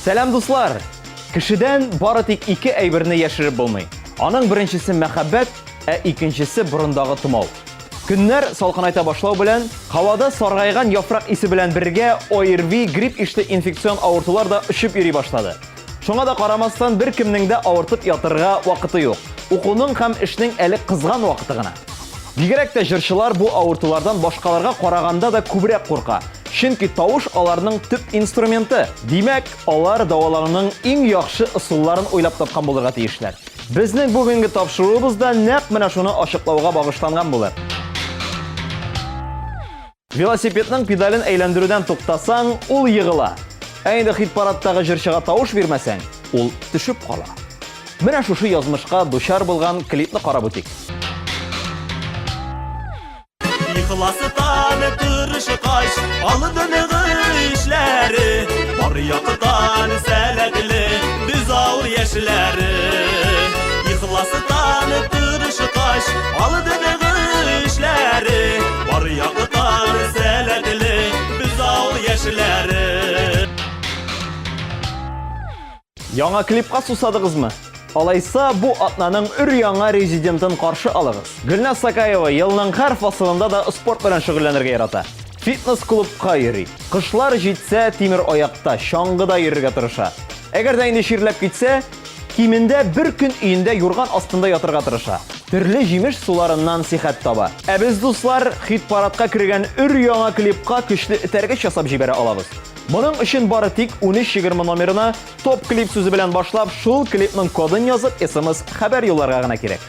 Сәлам дуслар! Кешедән бары тик ике әйберне яшереп булмый. Аның беренчесе мәхәббәт, ә икенчесе борындагы тумау. Көннәр салкынайта башлау белән, һавада саргайган яфрак исе белән бергә ОРВИ, грипп ишле инфекцион авыртулар да очып йөри башлады. Шуңа да карамастан беркемнең дә авыртып ятырга вакыты юк. Укуның һәм эшнең әле кызган вакыты гына. Бигрәк тә җырчылар бу авыртулардан башкаларга караганда да күбрәк курка. Чөнки тавыш аларның төп инструменты. Димәк, алар давалануның иң яхшы ысулларын уйлап тапкан булырга тиешләр. Безнең бүгенге тапшыруыбыз да нәкъ менә шуны ачыклауга багышланган булыр. Велосипедның педален әйләндерүдән туктасаң, ул йыгыла. Ә инде хит-парадтагы җырчыга тавыш бирмәсәң, ул төшеп кала. Менә шушы язмышка дучар булган клипны карап үтик. Yıkılası tane tırışı kaş, alıdığını işleri, var yakıtan seledili, düz ağır yeşilleri. Yıkılası tane tırışı kaş, alıdığını işleri, var yakıtan seledili, düz ağır yeşilleri. Яңа клипка сусадыгызмы? Алайса, бу атнаның өр-яңа резидентын каршы алыгыз. Гөлназ Сакаева елның һәр фасылында да спорт белән шөгыльләнергә ярата. Фитнес-клубка йөри. Кышлар җитсә, тимер аякта, чаңгыда йөрергә тырыша. Әгәр дә инде ширләп китсә, кимендә бер көн өендә юрган астында ятырга тырыша. Төрле җимеш суларыннан сихәт таба. Ә без, дуслар, хит-парадка кергән өр-яңа клипка көчле этәргеч ясап җибәрә алабыз. Моның өчен бары тик 1320 номерына топ клип сүзе белән башлап, шул клипның кодын язып, SMS хәбәр юлларга гына кирәк.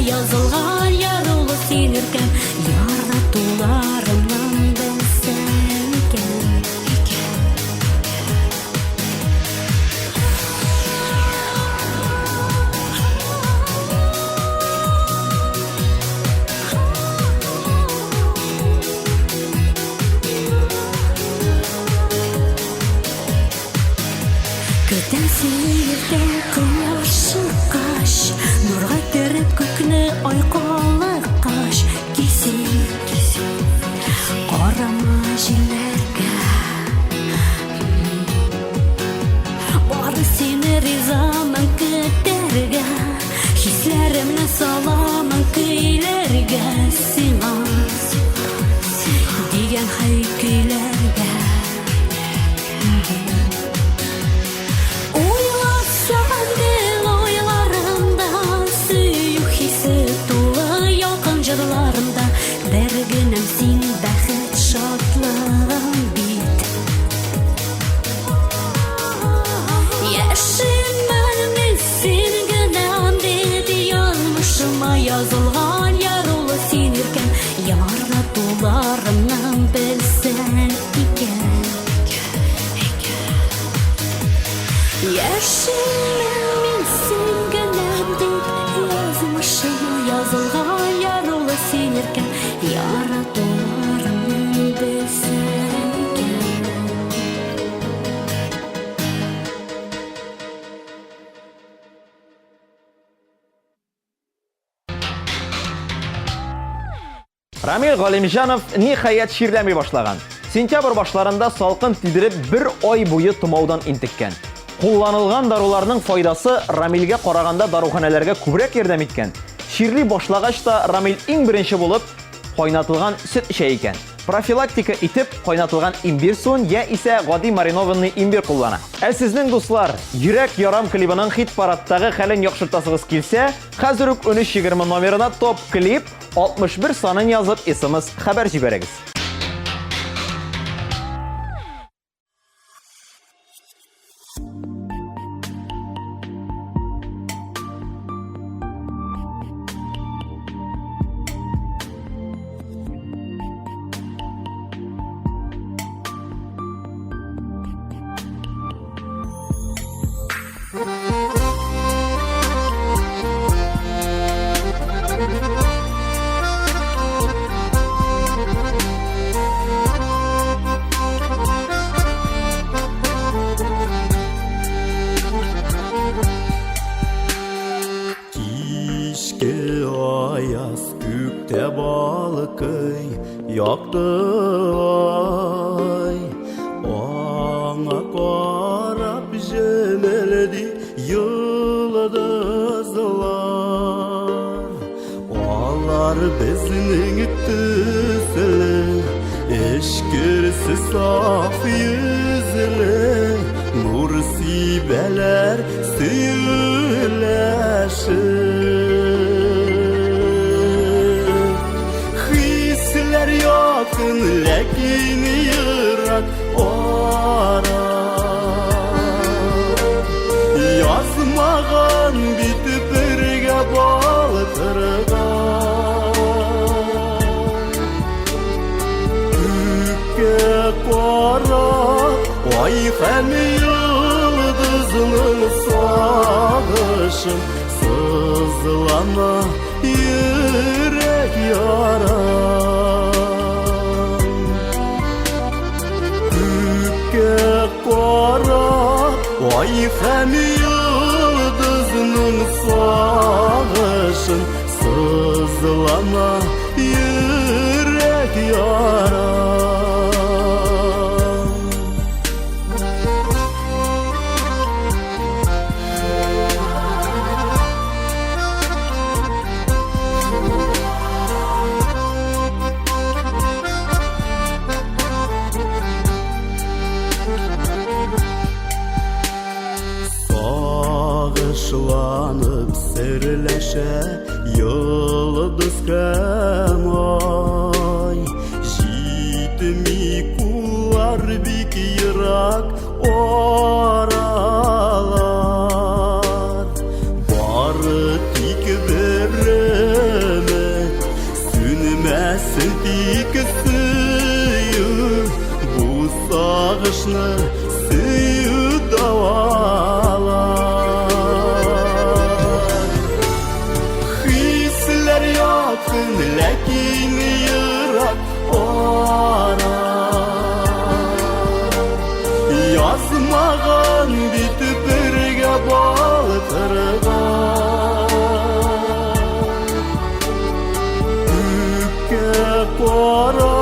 Yazılgan yarılı sinirken yarattılarımdan ben senken Köten sinirde kıyaşı kaş Nurga terip kökne aykalı kaş Kesin Karama jillerge Barı seni rizaman köterge Hislerimle salaman köylerge Sina Digen hayköylerge Jırlarımda derginem sin bәхет şatlığım bit Yaşımın sin gıdam dedi yazmışıma yazılgan yarılı sinirken Yarla dolarımdan bilsen iken Yaşımın sin gıdam dedi yazmışıma yazılgan sinirken yaratılarım bilsen Рамил Галимҗанов ниһаять ширләми башлаган. Сентябрь башларында салкын тидереп бер ай буе тымаудан интеккән. Кулланылган даруларның файдасы Рамилгә караганда даруханәләргә күбрәк ярдәм иткән. Ширли башлагач та Рамил иң беренче булып кайнатылган сөт эчә икән. Профилактика итеп кайнатылган имбир суын я исә гади маринованный имбир куллана. Ә сезнең дуслар, Йөрәк ярам клибының хит-парадтагы хәлен яхшыртасыгыз килсә, хәзер үк 1320 номерына топ клип 61 санын язып SMS хәбәр җибәрегез. Ayaz küpte balkıy yaktı ay Ona karab jemeldi yıldızlar Onlar bizning tüsli eşkirsi saf yüzlü Nur sibeler süyüleşir yakın lakin yırak ora Yazmağan bitip birge baltırgan Ükke kora ay hem yıldızının sağışın Sızlana yürek yarar Kara ay hem yıldızının sağışın Sızlana yürek yarar Bağışlanıp serleşe yıldız kemay Jitmi kullar bik yırak oralar Barı tik vereme sünmesin tik suyu Bu sağışını suyu davalar Lakin yırak ora Yazmağan bitip birge baltırgan Ükke kora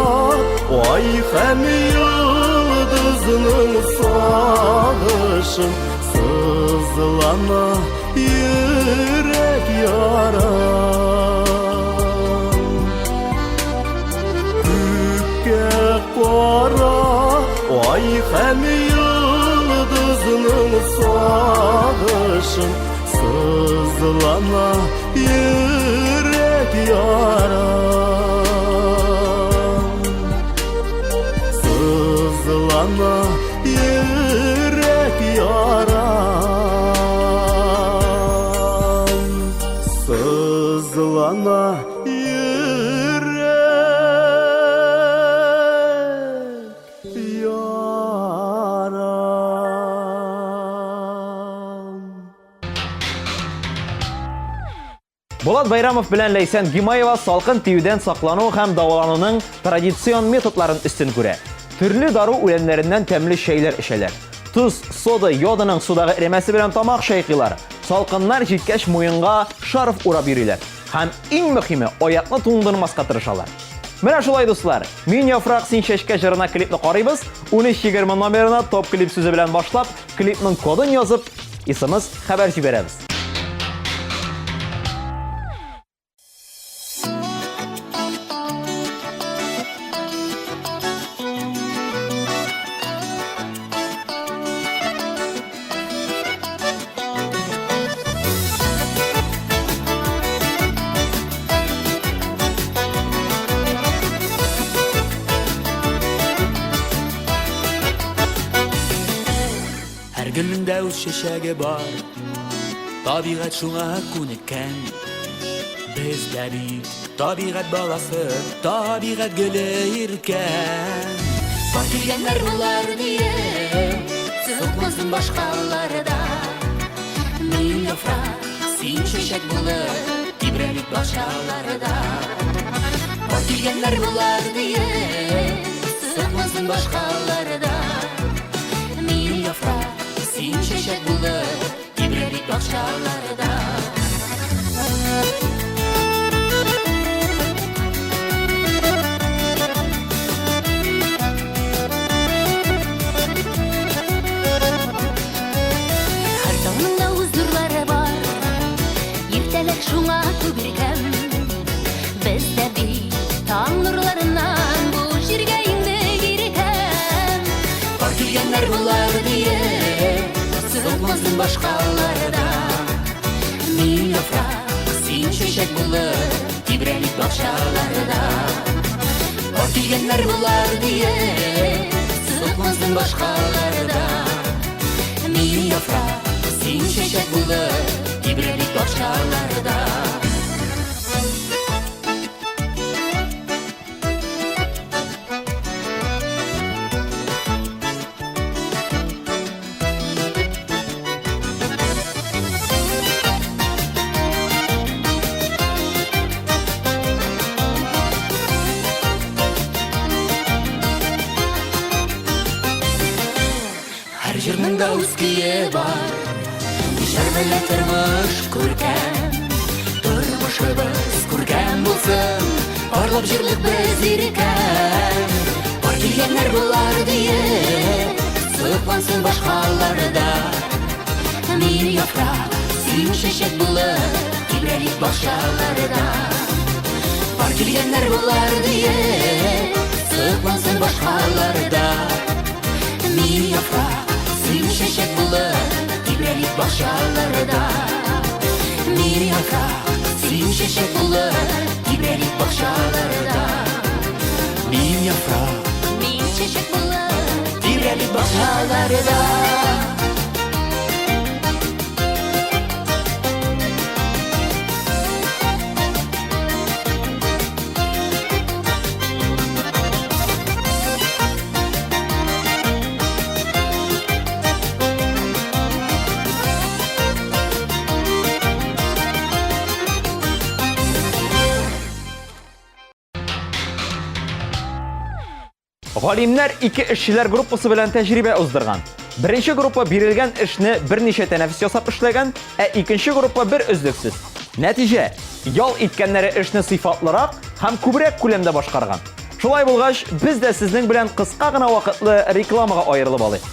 ay hem yıldızının sağışın Sızlana yürek yarar Kara ay hem yıldızının sağışın Sızlana yürek yarar Sızlana yürek yarar Sızlana Булат Байрамов белән Ләйсән Гимаева салкын тиюдән саклану һәм дәвалануның традицион методларын өстен күрә. Төрле дару үләннәреннән тәмле шәйләр эчәләр. Туз, сода, йоданың судагы эремәсе белән тамак шайкыйлар. Салкыннар җиткәч муенга шарф урап йөриләр. Һәм иң мөһиме, аякны туңдырмаска тырышалар. Менә шулай дуслар. Мин яфрак син чәчкә җырына клипны карыйбыз. 13:20 номерына топ клип сүзе белән башлап, клипның кодын язып, исемез хәбәр җибәрәбез. Her gülünde üç şeşege var, tabiat şuna kuneken. Biz de bir tabiat balası, tabiat güleyirken. Var gelgenler bular diye sıkmazın başkaları da. Min yaprak sin çeşek bulur ibrelik başkaları da. Var gelgenler bular diye sıkmazın başkaları da. Min yaprak sin çeşek bulur ibrelik başkaları da. Şuna tübirkem bizde bir tan nurlarından bu şirge indi girkem. Var gelgenler bular diye sıkmasın başkaları da. Min yaprak sin çeşek bulur ibrelik bahçaları da. Var gelgenler bular diye sıkmasın başkaları da. Min yaprak sin çeşek bulur ibrelik başkaları da. Her yırının da uskiye var, Şerbele tırmış kurken, Turmuşubuz kurken bulsun, Parlap jirlik biz iriken. Var gelgenler bular diye sıkmansın başkaları da. Min yaprak sin çeşek bulur ibrelik başkaları da. Var gelgenler bular diye sıkmansın başkaları da. Min yaprak sin çeşek bulur ibrelik bahçaları da. Min yaprak sin çeşek bulur ibrelik bahçaları da. Min yaprak, Min çeşek bulur ibrelik bahçaları da. Галимнәр ике эшчеләр группасы белән тәҗрибә уздырган. Беренче группа бирелгән эшне берничә тәнәфес ясап эшләгән, икенче группа бер өздексез. Нәтиҗә: ял иткәннәре эшне сыйфатлырак һәм күбрәк күләмдә башкарган. Шулай булгач, без дә сезнең белән кыска гына вакытлы рекламага аерылып алыйк.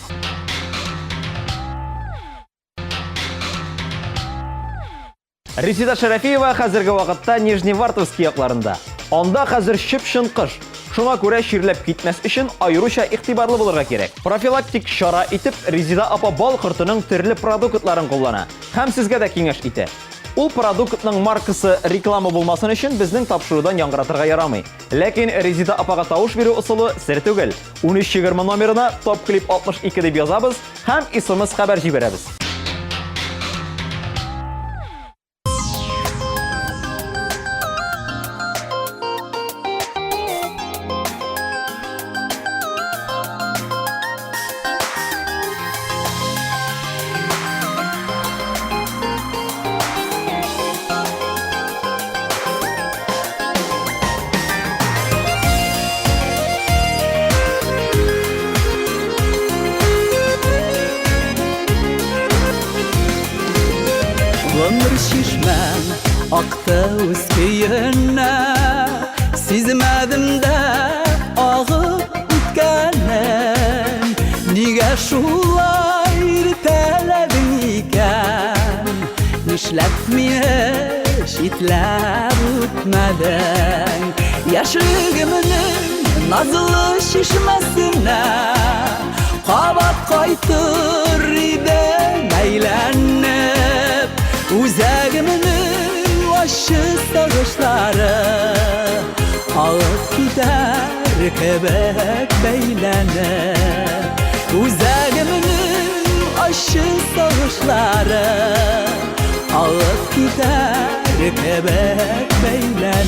Резида Шәрәфиева хәзерге вакытта Нижневартовский якларында. Анда хәзер чып-чын кыш. Шуңа күрә ширләп китмәс өчен аеруча игътибарлы булырга кирәк. Профилактик чара итеп Резида апа бал кортының төрле продуктларын куллана һәм сезгә дә киңәш итә. Ул продуктның маркасы реклама булмасын өчен безнең тапшырудан яңгыратырга ярамый. Ләкин Резида апага тавыш бирү усулы сер түгел. 13:20 номерына топ клип 62 дип язабыз һәм исемез хәбәр җибәрәбез. Ömür şişmem aktı üsküyüne, Sizmedim de ağıp ütkenen Niga şulayr teledin iken Nişlep mine şitlep ütmeden Yaşlığımının nazlı şişmesine Qabat qaytır idem eylenip Uzağımının aşı sağışları Ağıp gider kebek beylenip Uzağımının aşı sağışları Ağıp gider kebek beylenip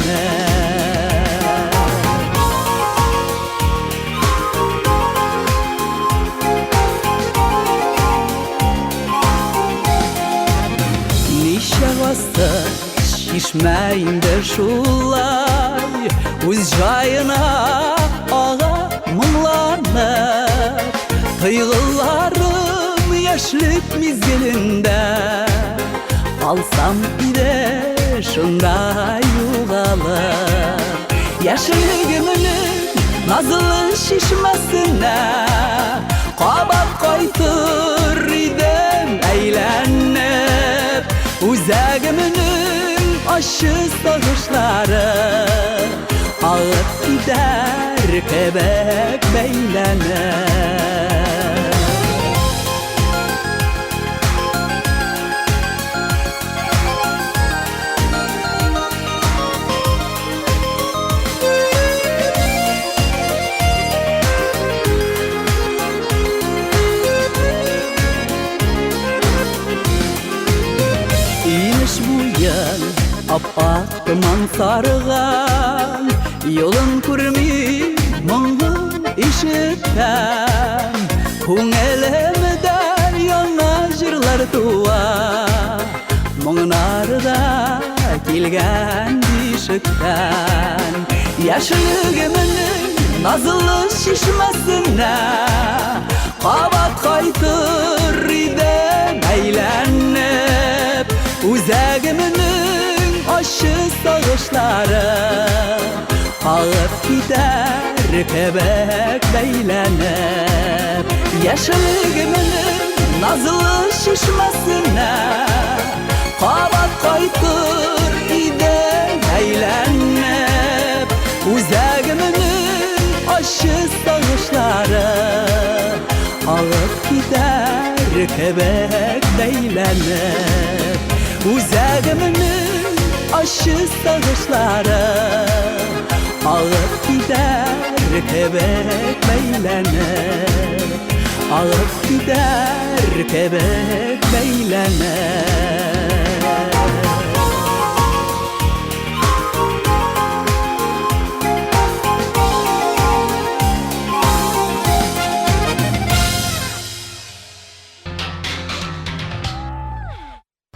Nişevasta şişmeyinde şulay Uz jayına ağa mumlanıp Kıygılarım yaşlık mizgilinde Alsam ide şunday yuvalıp Yaşlığımının nazlı şişmesine Qabat qaytır idem eylenip Uzağımının aşı sağışları Ağıp gider kebek beylenip Ap-ak duman sarıgan Yolun kurmi mağın işitten Kungelemde yana jırlar tuva Mağınarda kilgen dişikten Yaşlığımının nazlı şişmesine Qabat qaytır idem eylenip Uzağımının aşı sağışları Ağıp gider kebek beylenip Yaşlığımının nazlı şişmesine Qabat qaytır idem eylenip Uzağımının aşı sağışları Ağıp gider kebek beylenip Uzağımının aşı sağışları Ağıp gider kebek beylenip Ağıp gider kebek beylenip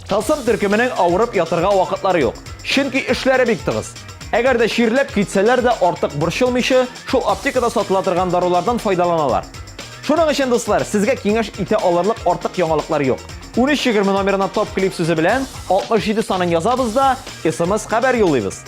Tılsım türkümünün avırıp yatırga vakitlari yok. Çünkü işleri bik tığız. Eğer de şiirlep gitseler de artık burşılmışı, şu aptekada satılatırgan darulardan faydalanalar. Şunun için dostlar, sizge kengeş ite alırlık artık yangalıklar yok. 13-20 номерine top klip sözü bilen 67 sanın yazabız da SMS haber yollayız.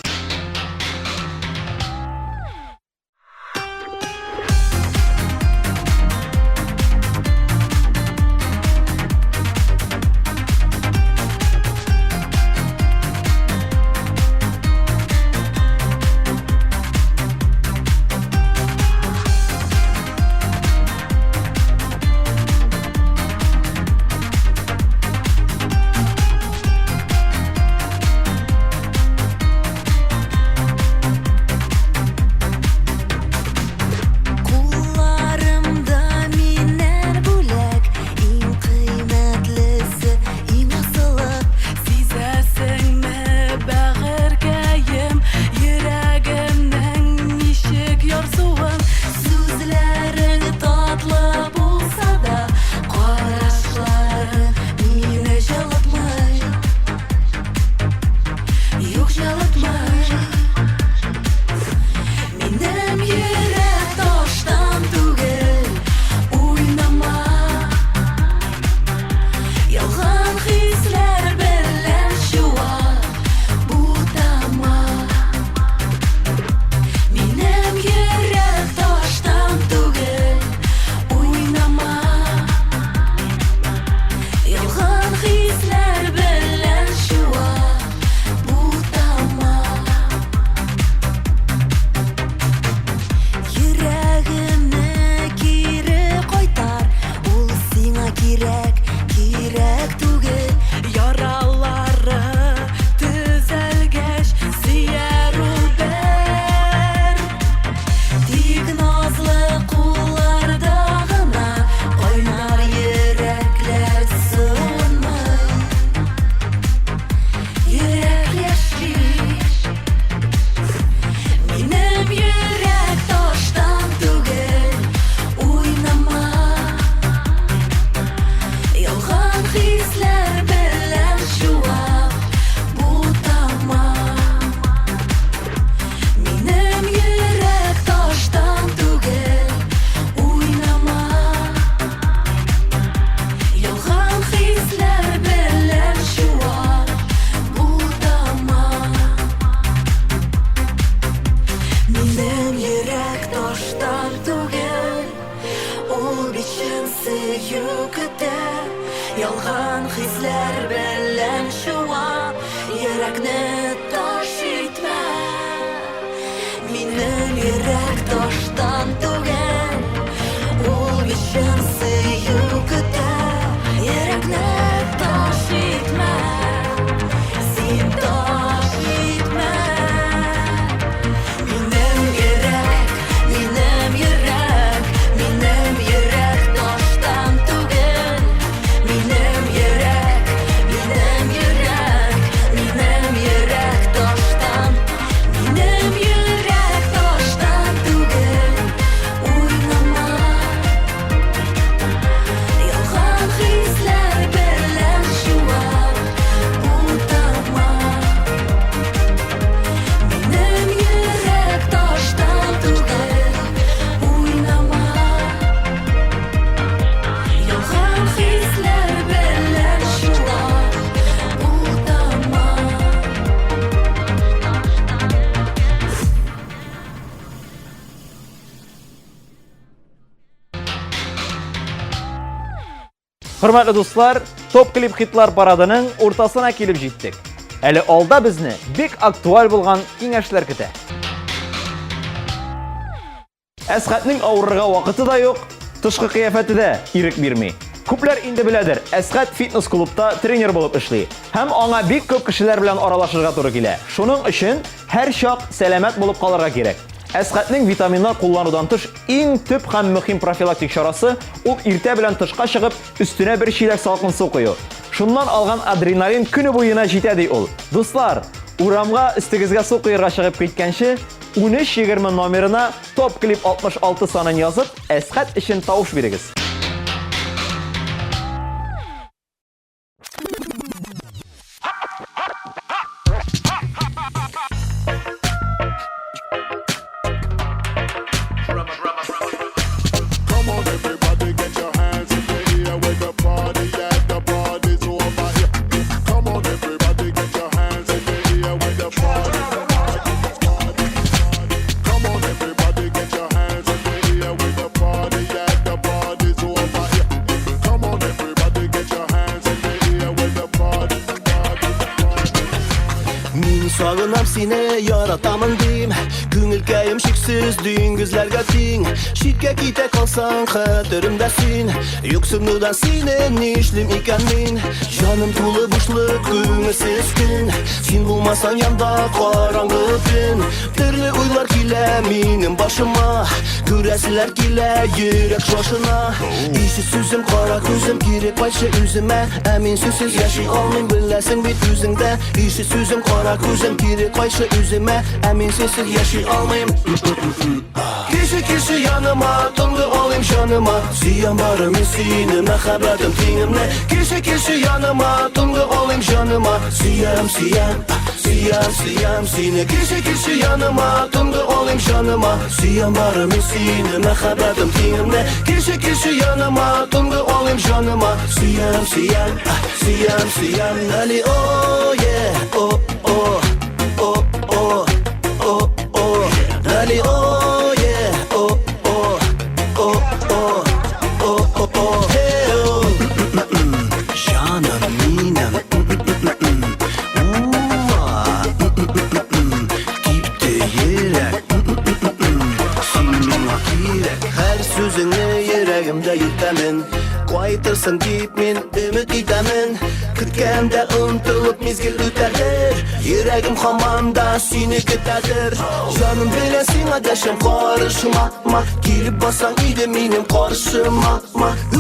Yolgan hisler bellen şuva Yürekni taş etme Minin yürek taştan tuğen Ol için suyu küte Yürekni taş etme Sen taş etme Minim yürek Minim yürek taştan tuğen Minim yürek taştan Minim yürek taştan tuğen Oynama Yolgan hisler bellen şuva Utama Minim yürek taştan tuğen Oynama Yolgan hisler bellen şuva Utama Hürmetli dostlar, Top Klip Hitlar Paradı'nın ortasına kelip jettik. Әлі алда bizni bek aktual bo'lgan kengashlar көтә. Әсхәтнең авырырга вакыты да юк, тышкы кыяфәте дә ирек бирми. Күпләр инде беләдер, Әсхәт фитнес клубта тренер булып эшли. Һәм аңа бик күп кешеләр белән аралашырга туры килә. Шуның өчен һәр чак сәламәт булып калырга кирәк. Әсхәтнең витаминнар кулланудан тыш иң төп һәм мөһим профилактик чарасы ул иртә белән тышка чыгып, өстенә бер чиләк салкын су кую. Шуннан алган адреналин көне буена җитә ди ул. Дуслар, урамга өстегезгә су куярга чыгып киткәнче 1320 номерына Top Clip 66 санын язып, Әсхәт өчен тавыш бирегез. Come on, everybody, get your hands in the air with the party, yeah, the party's over here. Come on, everybody, get your hands in the air with the party. Come on, everybody, get your hands in the air with the party, yeah, the party's over here. Come on, everybody, get your hands in the air with the party. Min sağınam seni yaratamın deyim Күңелкәем шиксез диңгезләргә тиң Шиткә китә калсаң хәтеремдәсин Юксынудан сине нишлим икән мин Җаным тулы бушлык күңелсез көн Син булмасаң янда караңгы төн Төрле уйлар килә минем башыма Күрәселәр килә йөрәк шашына Ише сүзем кара күзем кирәк кайчы үземә Ә мин сүзсез яши алмыйм беләсең бит үзеңдә Ише сүзем кара күзем кирәк кайчы үземә Ә мин сүзсез яши алмыйм Кеше yanıma Tundu olayım şanıma Ziyan barım seni Məhəbbətim tinimle Kеше yanıma Tundu olayım şanıma Siyam seni Kеше yanıma Tundu olayım şanıma Ziyan barım seni Məhəbbətim tinimle Kеше yanıma Tundu olayım şanıma Siyam Ali oh yeah oh oh oh oh oh oh Ali oh yeah oh oh oh oh oh oh oh hey oh Canım minem Gitti yürek Sinema girek Her sözüne yüreğimde yitemin Qaytırsın deyip min ümit itemin Kütkəndə untulup mizgil ütədir Yüreğim hamanda seni kütədir Canım biləsin ateşim karışma Gelip basan idi minim karşıma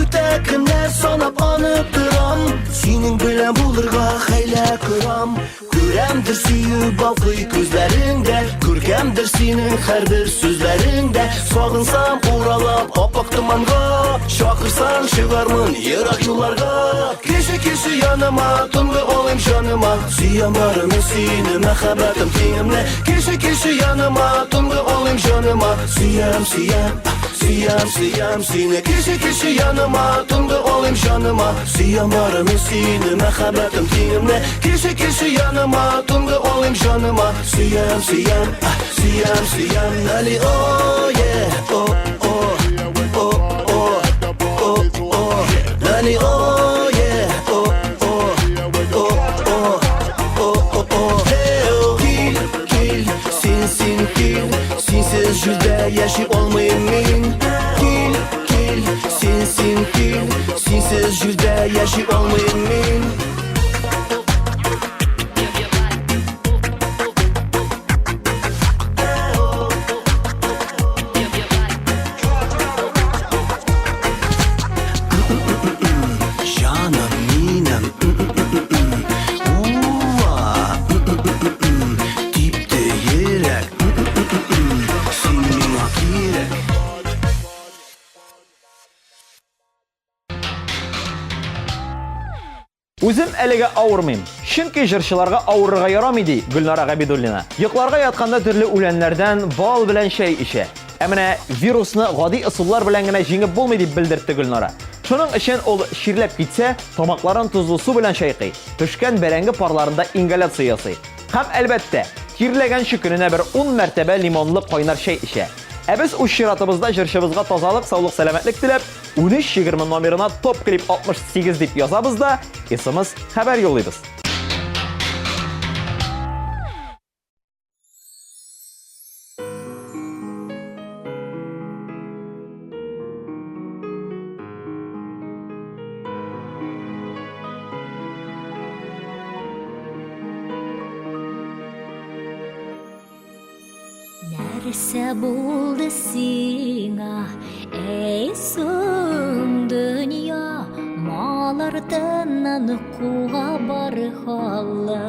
Ütekimler sanap anıp duram Senin bilən bulurğa xeylə kuram Görəmdir süyü balqıy gözlərində Görkəmdir senin hər bir sözlərində Sağınsam uğralap apak dumanğa Şakırsan çıgarmın yırak yollarga Kеше yanıma tundu olayım şanıma Ziyan barım seni məhəbbətim tinimle Kеше yanıma tundu olayım şanıma Siyam seni Kеше yanıma tundu olayım şanıma Ziyan barım seni məhəbbətim tinimle Kеше yanıma tundu olayım şanıma Siyam Ali oh yeah oh oh oh oh oh oh Ali oh yeah oh Үзем әлегә авырмыйм. Чөнки җырчыларга авырырга ярамый ди Гөлнара Габидуллина. Йокларга ятканда төрле үләннәрдән бал белән чәй ичә. Ә менә вирусны гади ысуллар белән генә җиңеп булмый дип белдертте Гөлнара. Шуның өчен ул ширләп китсә, тамакларын тузлы су белән чайкый. Төшкән бәрәңге парларында ингаляция ясый. Һәм әлбәттә, тирләгән көненә бер 10 мәртәбә лимонлы кайнар чәй ичә. Ә без үз чиратыбызда җырчыбызга тазалык, саулык, сәламәтлек теләп, 1320 номерына Топ Клип 68 дип язабыз да, SMS хәбәр юллыйбыз. Нәрсә булды сиңа, эй соң дөнья, мал артыннан куа бар халык.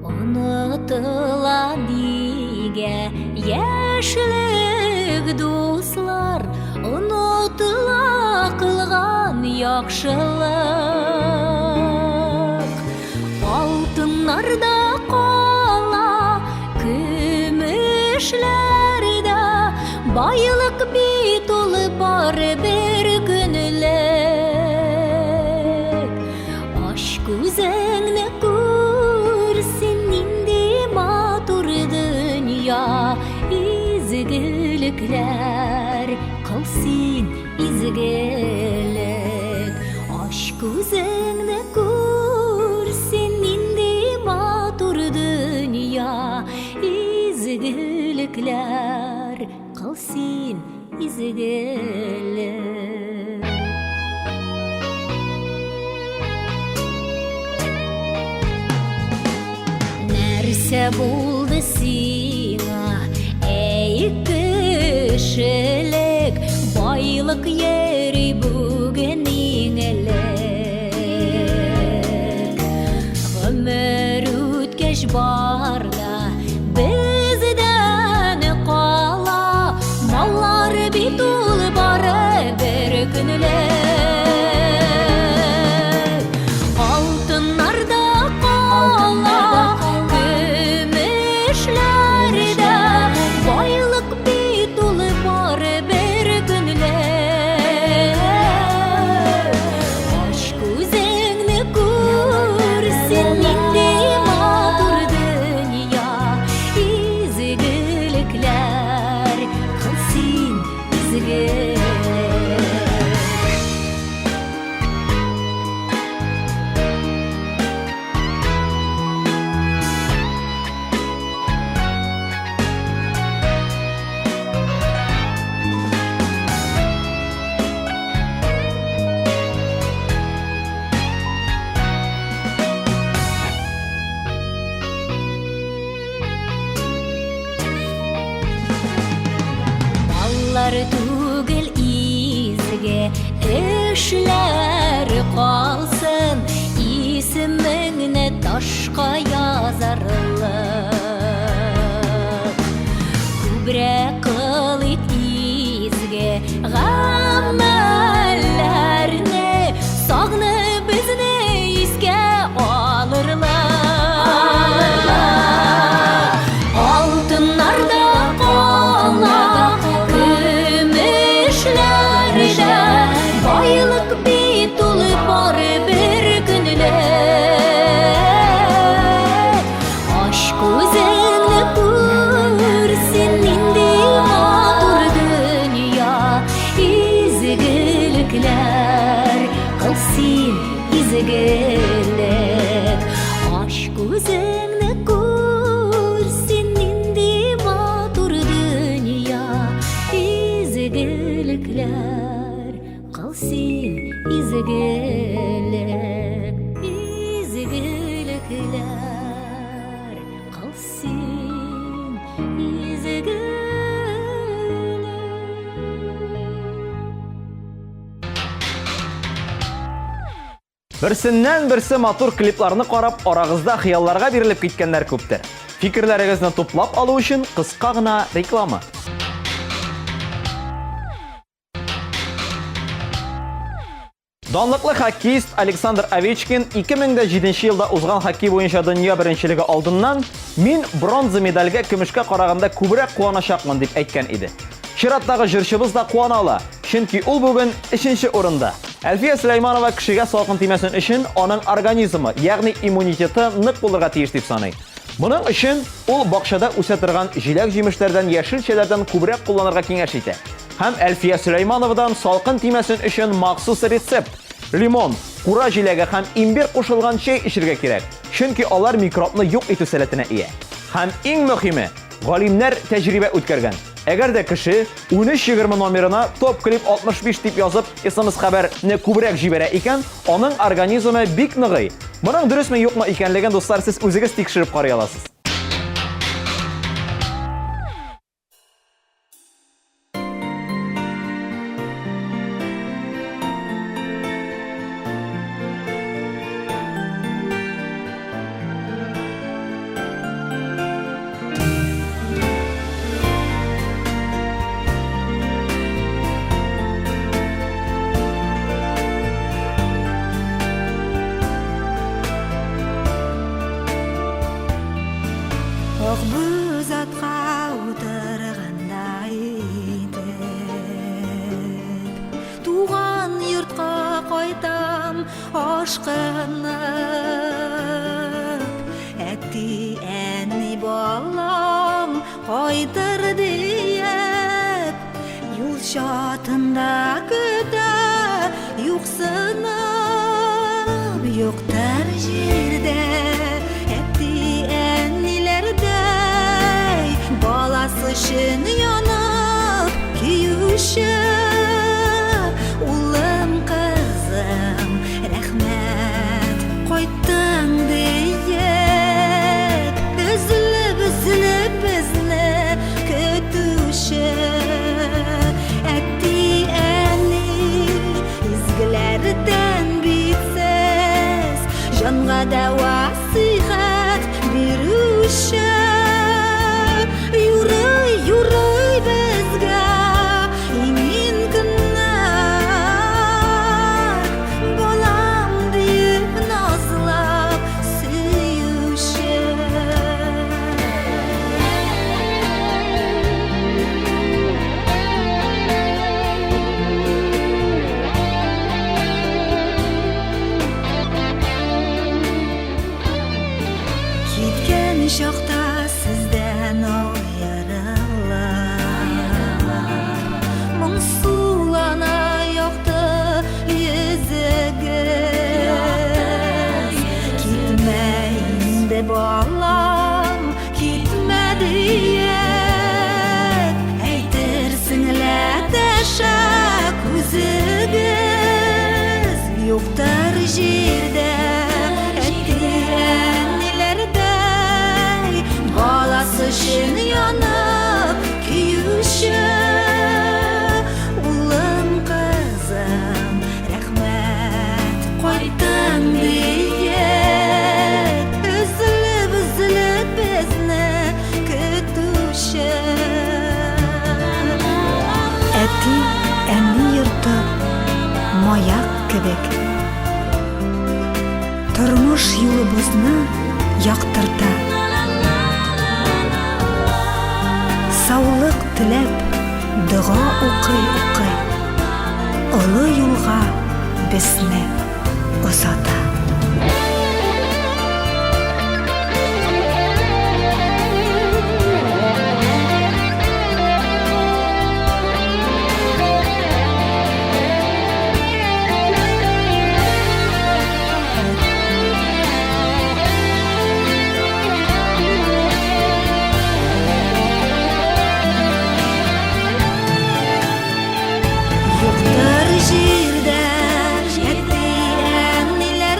Онытыла нигә яшьлек дуслар, онытыла кылган яхшылык. Алтыннарда Көмешләрдә байлык бит ул бары бер көнлек. Аш күзеңне күрсен инде матур дөнья, изгелекләр кылсын изгелек. Аш күзеңне күрсен инде матур дөнья, izgilikler kalsın izgilik. Нәрсә булды сиңа, эй кешелек, байлык йөри бүген иңелек. Гомер үткәч барда бездән кала, маллар бит ул бары бер көнлек. Алтыннарда кала, көмешләрдә байлык бит ул бары бер көнлек. Аш күзеңне күрсен инде матур дөнья, изгелекләр кылсын изгелек. Маллар түгел изге эшләр калсын, исемеңне ташка язарлык. Күбрәк кыл ит изге гамәлләрне, сагны безне искә алырлык. Алтыннарда кала, көмешләрдә байлык бит ул бары бер көнлек. Аш күзеңне күрсен инде матур дөнья, изгелекләр кылсын изгелек. Аш күзеңне күрсен инде матур дөнья, изгелекләр кылсын изгелек. Изгелекләр кылсын изгелек. Берсеннән берсе матур клипларны карап, арагызда хыялларга бирелеп киткәннәр күптер. Фикерләрегезне туплап алу өчен кыска гына реклама. Данлыклы хоккеист Александр Овечкин 2007 елда узган хоккей буенча дөнья беренчелеге алдыннан мин бронза медальгә көмешкә караганда күбрәк куаначакмын дип әйткән иде. Чираттагы җырчыбыз да куана ала, чөнки ул бүген 3нче урында. Әлфия Сөләйманова кешегә салкын тимәсен өчен аның организмы, ягъни иммунитеты нык булырга тиеш дип саный. Моның өчен ул бакчада үсә торган җиләк-җимешләрдән, яшелчәләрдән күбрәк кулланырга киңәш итә. Һәм Әлфия Сөләймановадан салкын тимәсен өчен махсус рецепт: лимон, кура җиләге һәм имбир кушылган чәй эчәргә кирәк. Чөнки алар микробны юк итү сәләтенә ия. Һәм иң мөһиме, галимнәр тәҗрибә үткәргән. Әгәр дә кеше 1320 номерына топ клип 65 дип язып, SMS хәбәрне күбрәк җибәрә икән, аның организмы бик ныгый. Моның дөресме юкмы икәнлеген дуслар сез үзегез тикшереп карый аласыз. Ох, біз атқа отырғандай етіп, туған йұртқа қайтам ашқынып. Әтті әнні балам қайтыр дейіп, юл шатында күті юқсынып, юқтар жерде баласы үшін янып күйуші. Улым, қызым, рәхмәт, қойттың дейіп, үзіліп бізні күтуші. Әтті әні изгілерден битсіз, жанға дәва сыйхат беруші. Юрый безгә имин көннәр, балам дип назлап сөюче. Киткән чакта сездән балам китмә диеп, әйтерсең ләтәшә күзегез юктар җирдә. Әтиләрдәй баласы өчен янып көюче. Улым, кызым, рәхмәт, кайттың диеп, әти әнни йорты маяк кебек, тормыш юлыбызны яктырта. Саулык теләп, дога укый, олы юлга безне озата. Юктар җирдә әти әннеләр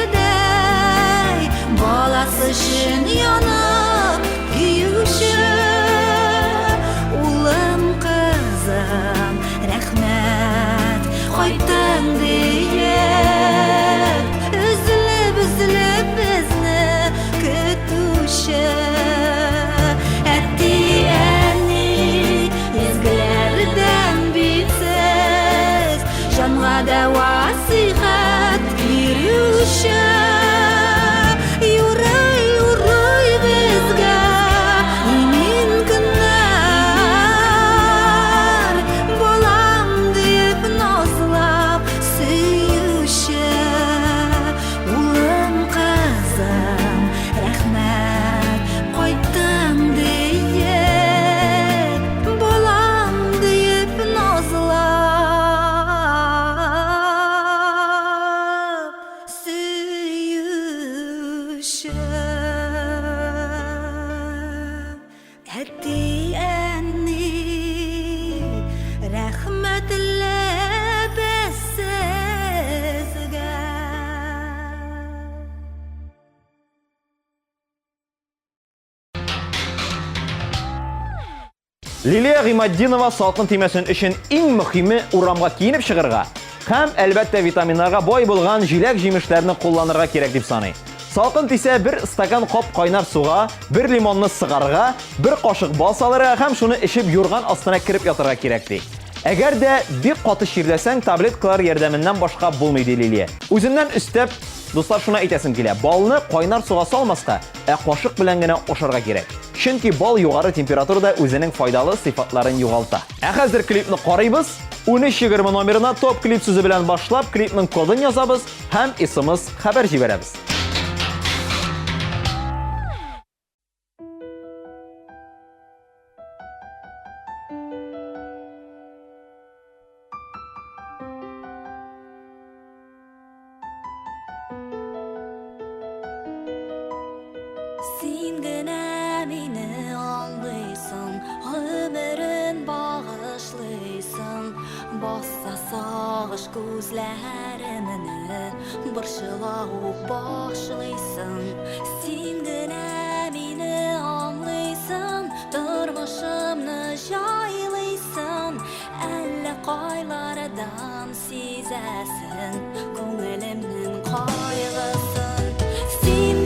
Лилия Гыймаддинова салкын тимәсен өчен иң мөһиме урамга киенеп чыгарга һәм әлбәттә витаминнарга бай булган җиләк-җимешләрне кулланырга кирәк дип саный. Салкын тисә бер стакан кап кайнар суга, бер лимонны сыгарга, бер кашык бал салырга һәм шуны эчеп юрган астына кирип ятырга кирәк ди. Әгәр дә бик каты чирләсәң, таблеткалар ярдәменнән башка булмый ди Лилия. Үзеннән өстәп, дуслар, шуны әйтәсем килә. Балны кайнар суга салмаска, кашык белән генә ашарга кирәк. Чөнки бал югары температурада үзенең файдалы сыйфатларын югалта. Хәзер клипны карыйбыз. 13:20 номерына топ клип сүзе белән башлап, клипның кодын язабыз һәм SMS хәбәр җибәрәбез. Син генә мине аңлыйсың, гомерен багышлыйсың. Басса сагыш күзләремне, борчылау башлыйсың. Син генә мине аңлыйсың, тормышымны җайлыйсың. Әллә кайлардан сизәсең, күңелемнең кайгысын. Син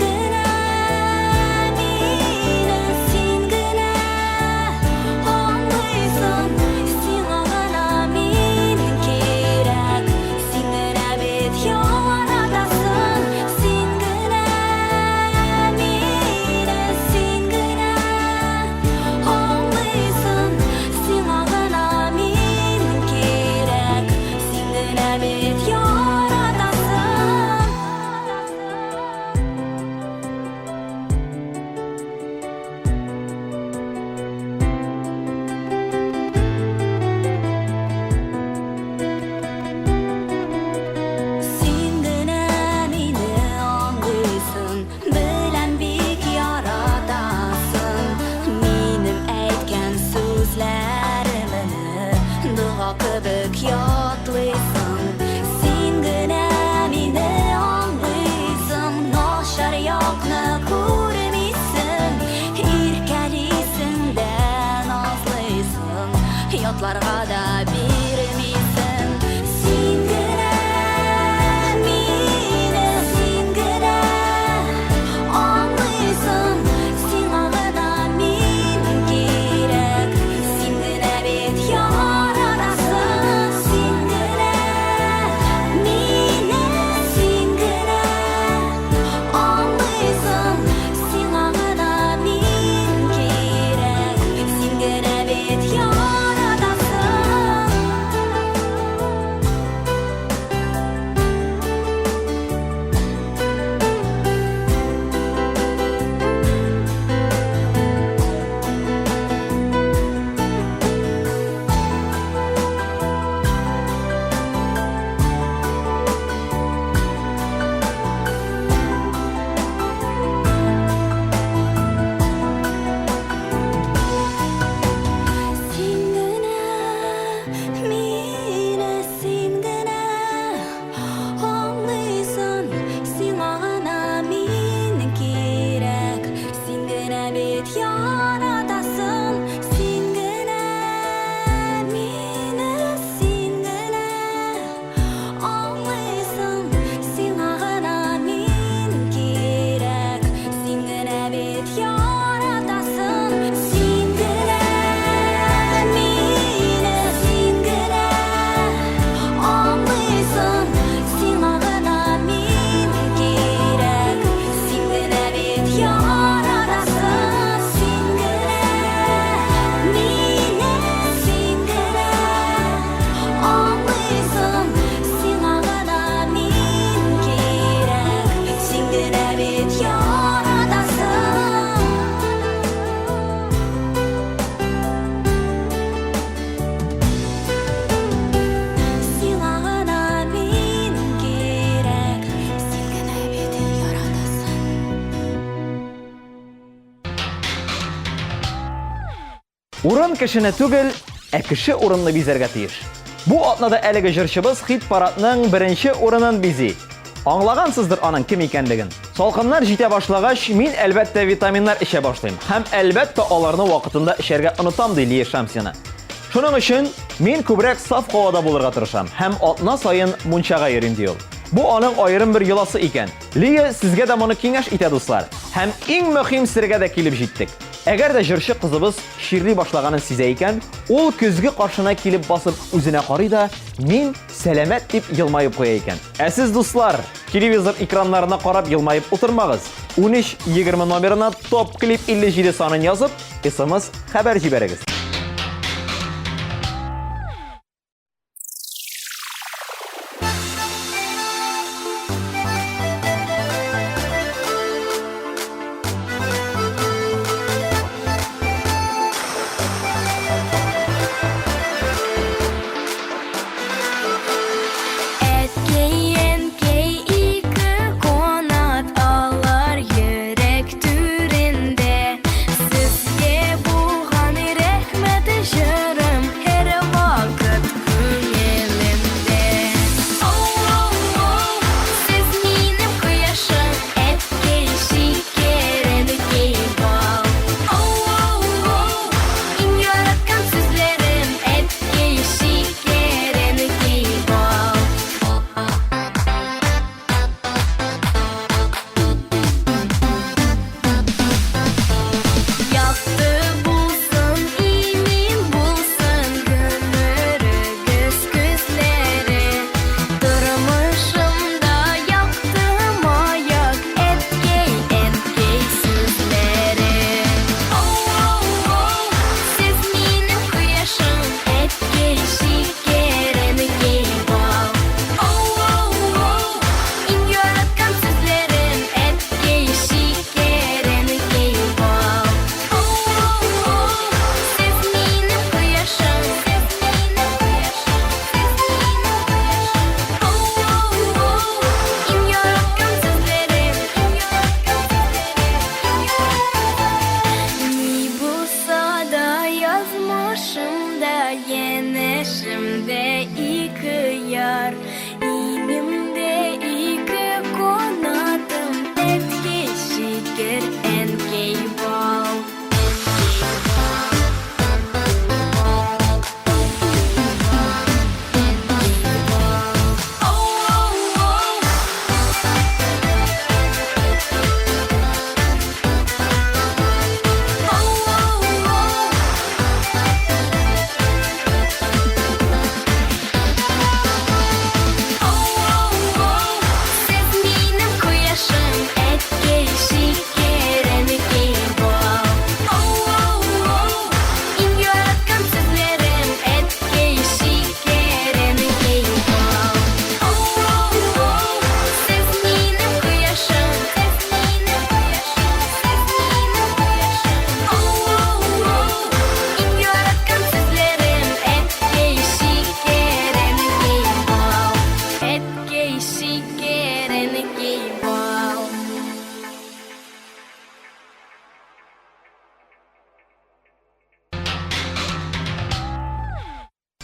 Yotlarga da birmisen. Sin gene mine, sin gene anlıysan. Sina gana min gerek. Sin gene bet yaradasın. Sin gene mine, sin gene anlıysan. Sina gana min gerek. Sin gene bet yaradasın. Урын кешене түгел, кеше урынны бизәргә тиеш. Бу атнада әлеге җырчыбыз хит парадның беренче урынын бизи. Аңлагансыздыр аның кем икәнлеген. Салкыннар җитә башлагач, мин әлбәттә витаминнар эчә башлыйм. Һәм әлбәттә аларны вакытында эчәргә онытам ди Лия Шамсина. Шуның өчен мин күбрәк саф һавада булырга тырышам һәм атна саен мунчага йөрим ди ул. Бу аның аерым бер йоласы икән. Лия сезгә дә моны киңәш итә дуслар. Һәм иң мөһим сиргә дә килеп җиттек. Әгәр дә җырчы кызыбыз ширли башлаганын сизә икән, ул көзге каршына килеп басып үзенә карый да, мин сәламәт дип елмаеп куя икән. Ә сез дуслар, телевизор экраннарына карап елмаеп утырмагыз. 13-20 номерына топ клип 57 санын язып, SMS хәбәр җибәрегез. Yenişimde iki yar, elimde iki kanadım, etki şeker enkey bal.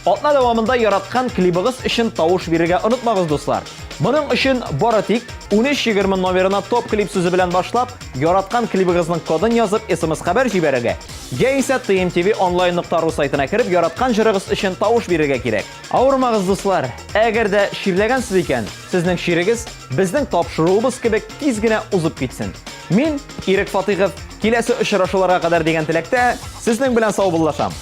Атна дәвамында яраткан клибыгыз өчен тавыш бирергә онытмагыз дуслар. Моның өчен бары тик 13-20 номерына топ клип сүзе белән башлап, яраткан клибыгызның кодын язып, SMS хәбәр җибәрергә. Яисә tmtv.online.ru сайтына кереп, яраткан җырыгыз өчен тавыш бирергә кирәк. Авырмагыз дуслар. Әгәр дә ширләгәнсез икән, сезнең ширегез безнең тапшыруыбыз кебек тиз генә узып китсен. Мин Ирек Фатыйгов киләсе очрашуларга кадәр дигән теләктә сезнең белән сау буллашам.